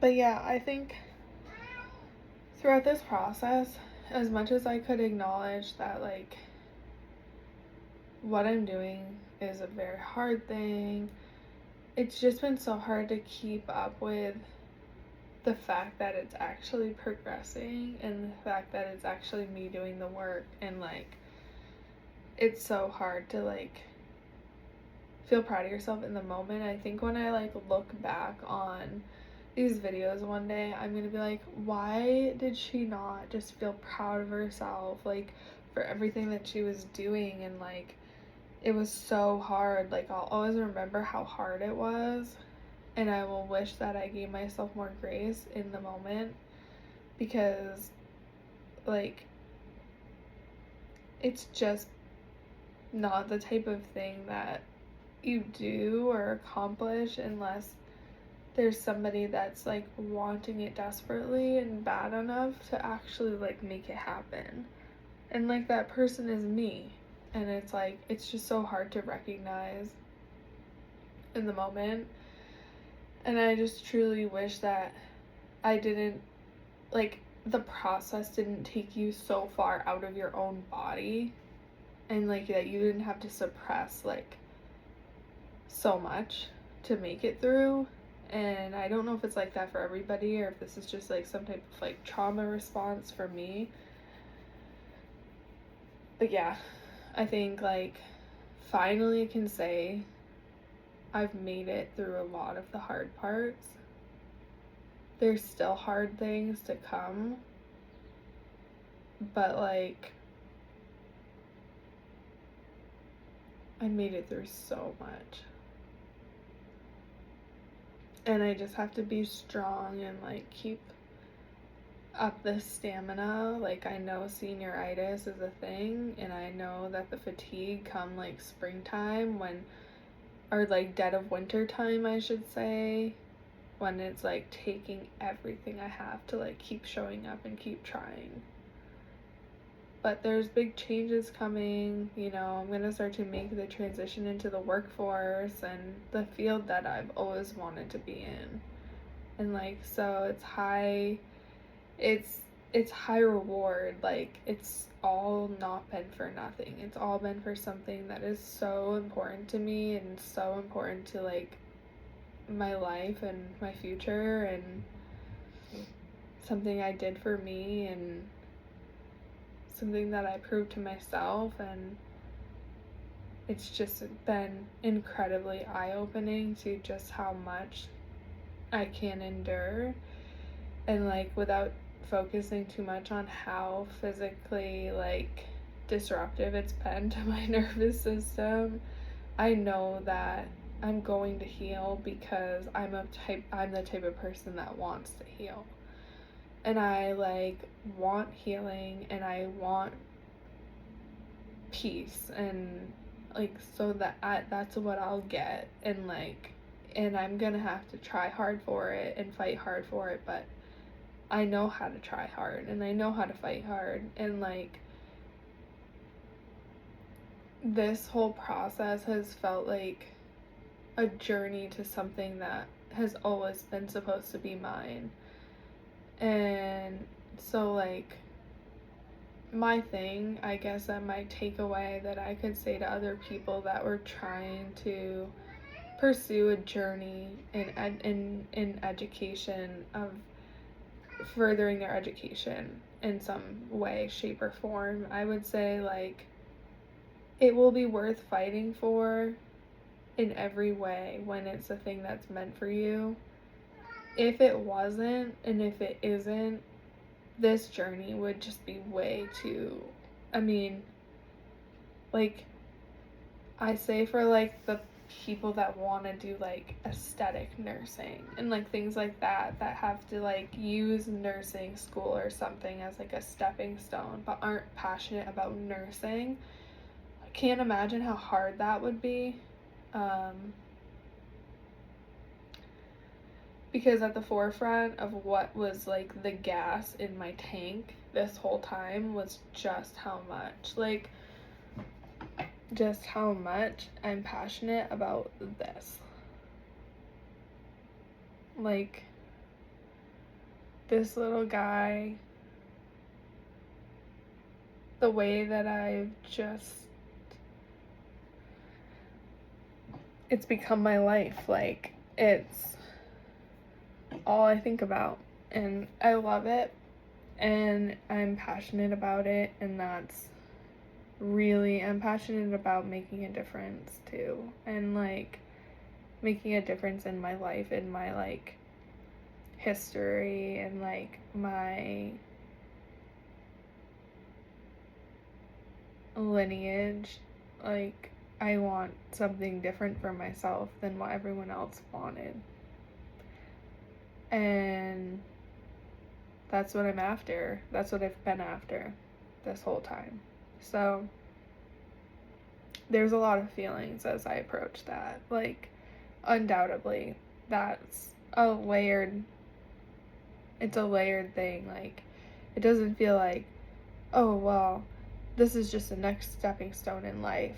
But yeah, I think throughout this process, as much as I could acknowledge that, like, what I'm doing is a very hard thing, it's just been so hard to keep up with the fact that it's actually progressing and the fact that it's actually me doing the work, and like it's so hard to like feel proud of yourself in the moment. I think when I like look back on these videos one day, I'm gonna be like, why did she not just feel proud of herself, like, for everything that she was doing? And like, it was so hard. Like, I'll always remember how hard it was, and I will wish that I gave myself more grace in the moment, because like it's just not the type of thing that you do or accomplish unless there's somebody that's like wanting it desperately and bad enough to actually like make it happen. And like that person is me. And it's like, it's just so hard to recognize in the moment. And I just truly wish that I didn't, like, the process didn't take you so far out of your own body, and like that you didn't have to suppress like so much to make it through. And I don't know if it's like that for everybody or if this is just like some type of like trauma response for me. But yeah, I think like finally I can say I've made it through a lot of the hard parts. There's still hard things to come, but like I made it through so much. And I just have to be strong and like keep up the stamina. Like, I know senioritis is a thing, and I know that the fatigue come like springtime, when, or like dead of winter time I should say, when it's like taking everything I have to like keep showing up and keep trying. But there's big changes coming, you know. I'm gonna start to make the transition into the workforce and the field that I've always wanted to be in. And like, so it's high reward. Like, it's all not been for nothing. It's all been for something that is so important to me and so important to like my life and my future, and something I did for me, and something that I proved to myself. And it's just been incredibly eye-opening to just how much I can endure, and like without focusing too much on how physically like disruptive it's been to my nervous system. I know that I'm going to heal because I'm the type of person that wants to heal. And I like want healing, and I want peace, and like, so that's what I'll get. And like, and I'm gonna have to try hard for it and fight hard for it, but I know how to try hard and I know how to fight hard. And like, this whole process has felt like a journey to something that has always been supposed to be mine. And so like, my thing, I guess, that my takeaway that I could say to other people that were trying to pursue a journey in education, of furthering their education in some way, shape, or form, I would say like, it will be worth fighting for in every way when it's a thing that's meant for you. If it wasn't, and if it isn't, this journey would just be way too, I mean, like, I say for like the people that want to do like aesthetic nursing and like things like that, that have to like use nursing school or something as like a stepping stone, but aren't passionate about nursing, I can't imagine how hard that would be. Because at the forefront of what was like the gas in my tank this whole time was just how much I'm passionate about this. Like, this little guy, the way that it's become my life. Like, it's all I think about, and I love it, and I'm passionate about it, and I'm passionate about making a difference too, and like making a difference in my life, in my like history, and like my lineage. Like, I want something different for myself than what everyone else wanted. And that's what I'm after. That's what I've been after this whole time. So there's a lot of feelings as I approach that. Like, undoubtedly, it's a layered thing. Like, it doesn't feel like, oh, well, this is just the next stepping stone in life.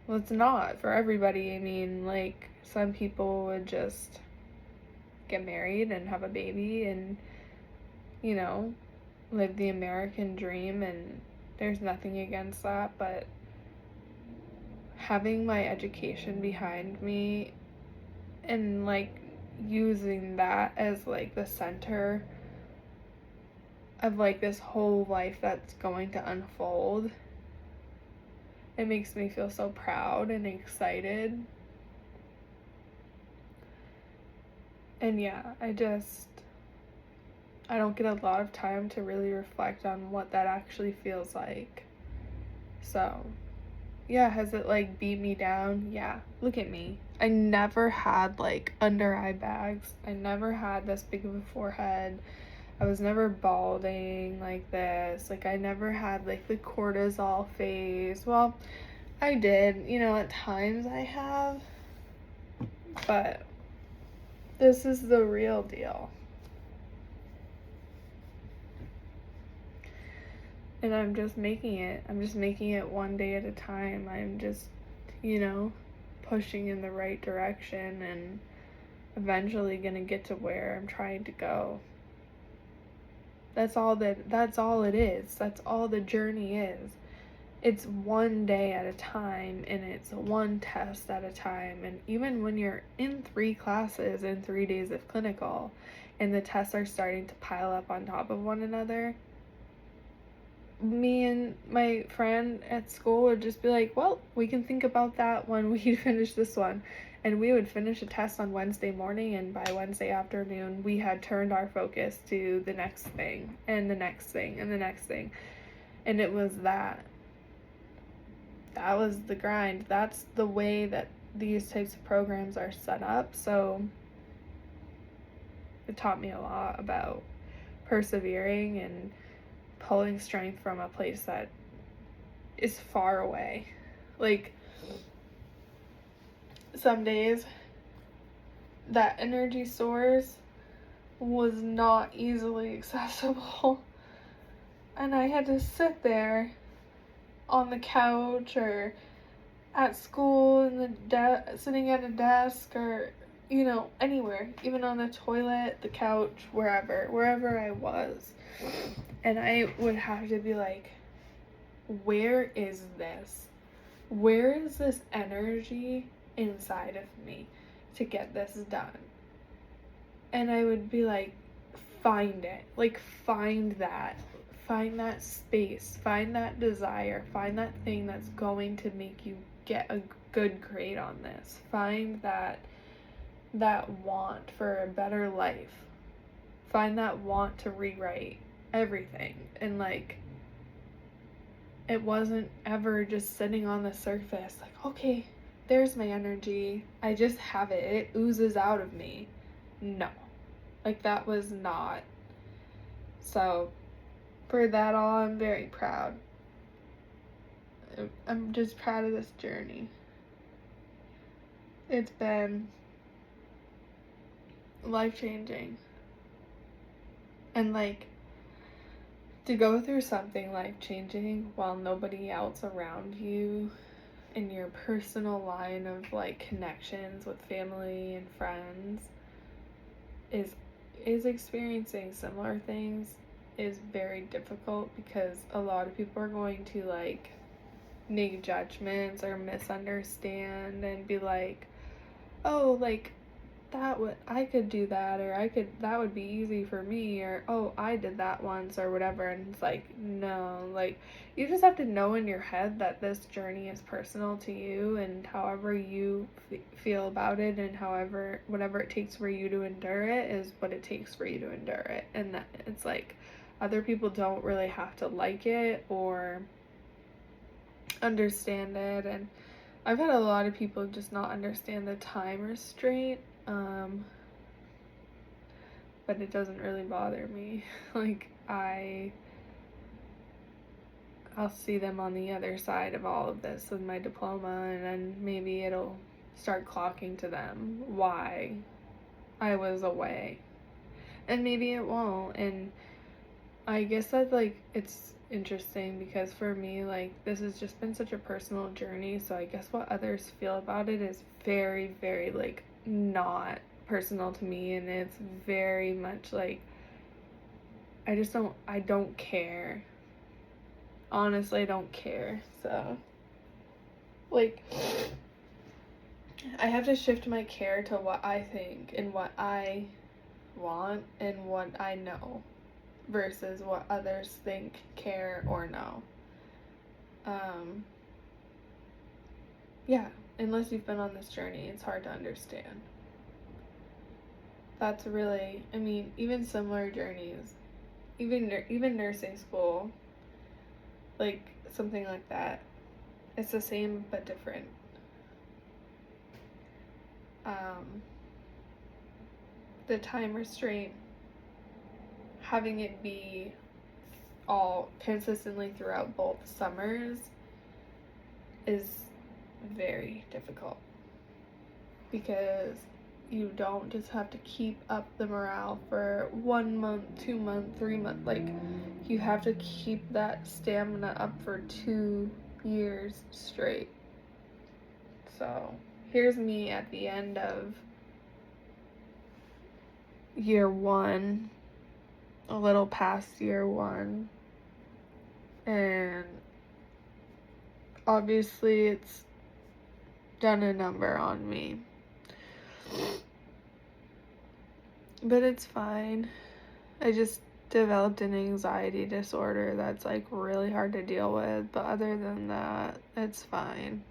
Well, it's not for everybody. I mean, like, some people would just get married and have a baby and, you know, live the American dream, and there's nothing against that, but having my education behind me and like using that as like the center of like this whole life that's going to unfold, it makes me feel so proud and excited. And yeah, I don't get a lot of time to really reflect on what that actually feels like. So yeah, has it like beat me down? Yeah, look at me. I never had like under eye bags. I never had this big of a forehead. I was never balding like this. Like, I never had like the cortisol phase. Well, I did, at times I have, but this is the real deal. And I'm just making it one day at a time. I'm just, pushing in the right direction, and eventually gonna get to where I'm trying to go. That's all it is. That's all the journey is. It's one day at a time, and it's one test at a time. And even when you're in 3 classes in 3 days of clinical, and the tests are starting to pile up on top of one another, me and my friend at school would just be like, well, we can think about that when we finish this one. And we would finish a test on Wednesday morning, and by Wednesday afternoon, we had turned our focus to the next thing, and the next thing, and the next thing. And it was that was the grind. That's the way that these types of programs are set up. So it taught me a lot about persevering and pulling strength from a place that is far away. Like, some days that energy source was not easily accessible, and I had to sit there on the couch or at school in the sitting at a desk, or anywhere, even on the toilet, the couch, wherever I was, and I would have to be like, where is this energy inside of me to get this done? And I would be like, find it, like, find that space, find that desire, find that thing that's going to make you get a good grade on this, find that want for a better life, find that want to rewrite everything. And like, it wasn't ever just sitting on the surface like, okay, there's my energy, I just have it, it oozes out of me. No, like, that was not. So for that all, I'm very proud. I'm just proud of this journey. It's been life-changing. And like, to go through something life-changing while nobody else around you in your personal line of like connections with family and friends is experiencing similar things is very difficult because a lot of people are going to like make judgments or misunderstand and be like, oh, like that would I could do that, or that would be easy for me, or oh, I did that once, or whatever. And it's like, no, like you just have to know in your head that this journey is personal to you, and however you feel about it, and however whatever it takes for you to endure it is what it takes for you to endure it. And that it's like other people don't really have to like it or understand it. And I've had a lot of people just not understand the time restraint, but it doesn't really bother me. Like I'll see them on the other side of all of this with my diploma, and then maybe it'll start clocking to them why I was away. And maybe it won't. And I guess that like it's interesting because for me, like this has just been such a personal journey, so I guess what others feel about it is very, very like not personal to me, and it's very much like I don't care. Honestly, I don't care. So like I have to shift my care to what I think and what I want and what I know versus what others think, care, or know. Yeah, unless you've been on this journey, it's hard to understand. That's really, I mean, even similar journeys, even nursing school, like something like that, it's the same but different. The time restraint, having it be all consistently throughout both summers is very difficult because you don't just have to keep up the morale for 1 month, 2 months, 3 months. Like you have to keep that stamina up for 2 years straight. So here's me at the end of year 1, a little past year 1, and obviously it's done a number on me. But it's fine. I just developed an anxiety disorder that's like really hard to deal with, but other than that, it's fine.